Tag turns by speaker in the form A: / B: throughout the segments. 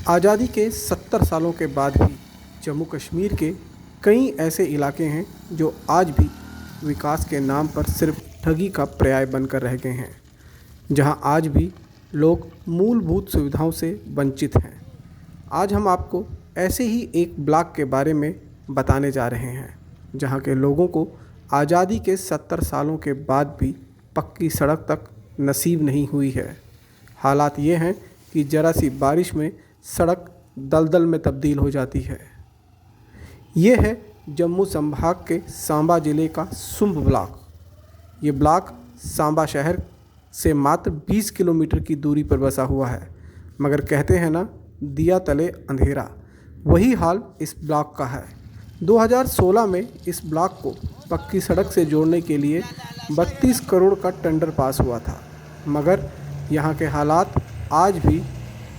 A: आज़ादी के 70 सालों के बाद भी जम्मू कश्मीर के कई ऐसे इलाके हैं जो आज भी विकास के नाम पर सिर्फ ठगी का पर्याय बनकर रह गए हैं, जहां आज भी लोग मूलभूत सुविधाओं से वंचित हैं। आज हम आपको ऐसे ही एक ब्लॉक के बारे में बताने जा रहे हैं, जहां के लोगों को आज़ादी के 70 सालों के बाद भी पक्की सड़क तक नसीब नहीं हुई है। हालात ये हैं कि ज़रा सी बारिश में सड़क दलदल में तब्दील हो जाती है। ये है जम्मू संभाग के सांबा ज़िले का सुंब ब्लॉक। ये ब्लॉक सांबा शहर से मात्र 20 किलोमीटर की दूरी पर बसा हुआ है, मगर कहते हैं ना, दिया तले अंधेरा, वही हाल इस ब्लॉक का है। 2016 में इस ब्लॉक को पक्की सड़क से जोड़ने के लिए 32 करोड़ का टेंडर पास हुआ था, मगर यहाँ के हालात आज भी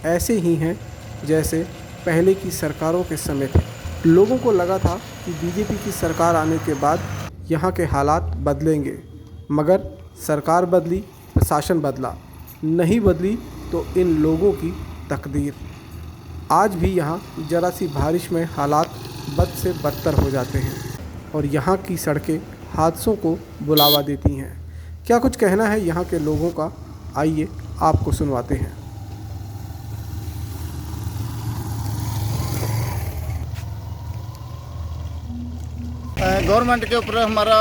A: ऐसे ही हैं जैसे पहले की सरकारों के समय थे। लोगों को लगा था कि बीजेपी की सरकार आने के बाद यहाँ के हालात बदलेंगे, मगर सरकार बदली, प्रशासन बदला, नहीं बदली तो इन लोगों की तकदीर। आज भी यहाँ ज़रा सी बारिश में हालात बद से बदतर हो जाते हैं और यहाँ की सड़कें हादसों को बुलावा देती हैं। क्या कुछ कहना है यहाँ के लोगों का, आइए आपको सुनवाते हैं।
B: गवर्नमेंट के ऊपर हमारा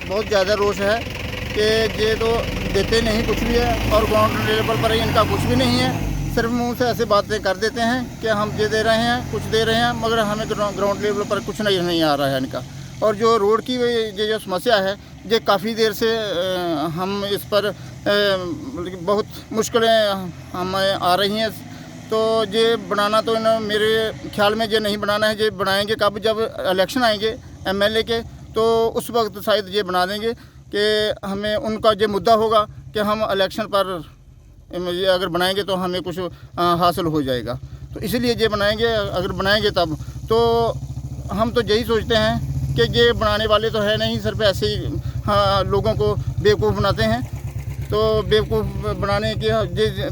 B: बहुत ज़्यादा रोष है कि ये तो देते नहीं कुछ भी है और ग्राउंड लेवल पर इनका कुछ भी नहीं है। सिर्फ मुंह से ऐसे बातें कर देते हैं कि हम ये दे रहे हैं, कुछ दे रहे हैं, मगर हमें ग्राउंड लेवल पर कुछ नहीं आ रहा है इनका। और जो रोड की ये जो समस्या है, ये काफ़ी देर से हम इस पर बहुत मुश्किलें हमें आ रही हैं। तो ये बनाना तो इन्होंने मेरे ख्याल में ये नहीं बनाना है। ये बनाएंगे कब? जब इलेक्शन आएंगे एमएलए के, तो उस वक्त शायद ये बना देंगे कि हमें उनका ये मुद्दा होगा कि हम इलेक्शन पर ये अगर बनाएंगे तो हमें कुछ हासिल हो जाएगा। तो इसलिए ये बनाएंगे, अगर बनाएंगे तब तो हम तो यही सोचते हैं कि ये बनाने वाले तो है नहीं, सिर्फ ऐसे ही लोगों को बेवकूफ़ बनाते हैं। तो बेवकूफ़ बनाने की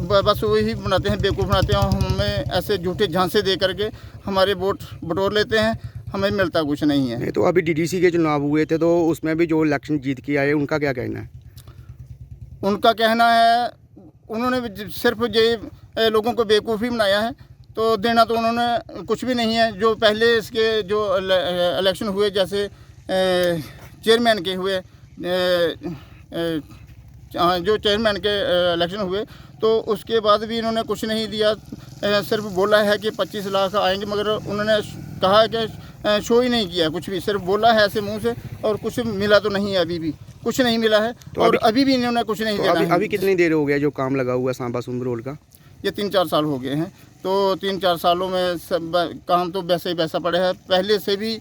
B: बस वही बनाते हैं, बेवकूफ़ बनाते हैं। हमें ऐसे झूठे झांसे दे करके हमारे वोट बटोर लेते हैं, हमें मिलता कुछ नहीं है।
C: तो अभी डीडीसी के चुनाव हुए थे, तो उसमें भी जो इलेक्शन जीत के आए, उनका क्या कहना है?
B: उनका कहना है उन्होंने सिर्फ ये लोगों को बेवकूफ़ी बनाया है। तो देना तो उन्होंने कुछ भी नहीं है। जो पहले इसके जो इलेक्शन हुए, जैसे चेयरमैन के हुए, जो चेयरमैन के इलेक्शन हुए, तो उसके बाद भी इन्होंने कुछ नहीं दिया। सिर्फ बोला है कि 25 लाख आएंगे, मगर उन्होंने कहा है कि शो ही नहीं किया कुछ भी, सिर्फ बोला है ऐसे मुंह से, और कुछ मिला तो नहीं है, अभी भी कुछ नहीं मिला है। तो और अभी भी इन्होंने कुछ नहीं दिया।
C: अभी कितनी देर हो गया जो काम लगा हुआ है सांबा सुंब रोड का?
B: ये 3-4 साल हो गए हैं। तो 3-4 सालों में सब काम तो वैसे ही वैसा पड़े है, पहले से भी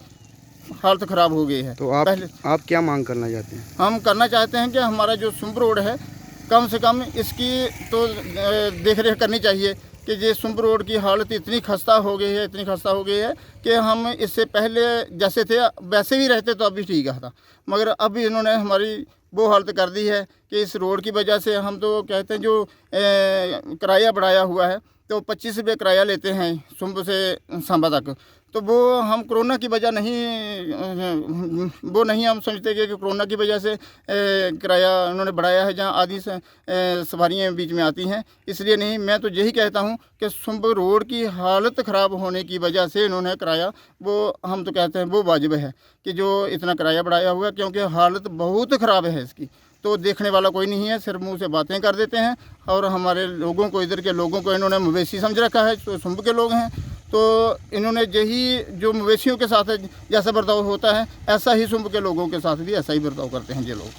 B: हालत ख़राब हो गई है।
C: तो आप क्या मांग करना चाहते हैं?
B: हम करना चाहते हैं कि हमारा जो सुंब रोड है, कम से कम इसकी तो देख रेख करनी चाहिए कि ये सुंब रोड की हालत इतनी खस्ता हो गई है कि हम इससे पहले जैसे थे वैसे भी रहते तो अभी ठीक था, मगर अभी इन्होंने हमारी वो हालत कर दी है कि इस रोड की वजह से हम तो कहते हैं जो किराया बढ़ाया हुआ है, तो 25 रुपये किराया लेते हैं सुंब से सांबा तक। तो वो हम कोरोना की वजह नहीं हम समझते कि कोरोना की वजह से किराया उन्होंने बढ़ाया है, जहाँ आधी सवारियाँ बीच में आती हैं, इसलिए नहीं। मैं तो यही कहता हूँ कि सुंब रोड की हालत ख़राब होने की वजह से इन्होंने किराया, वो हम तो कहते हैं वो वाजिब है कि जो इतना किराया बढ़ाया हुआ है, क्योंकि हालत बहुत ख़राब है इसकी। तो देखने वाला कोई नहीं है, सिर्फ मुंह से बातें कर देते हैं। और हमारे लोगों को, इधर के लोगों को इन्होंने मवेशी समझ रखा है, तो सुंब के लोग हैं, तो इन्होंने यही जो मवेशियों के साथ जैसा बर्ताव होता है, ऐसा ही सुंब के लोगों के साथ भी ऐसा ही बर्ताव करते हैं ये लोग।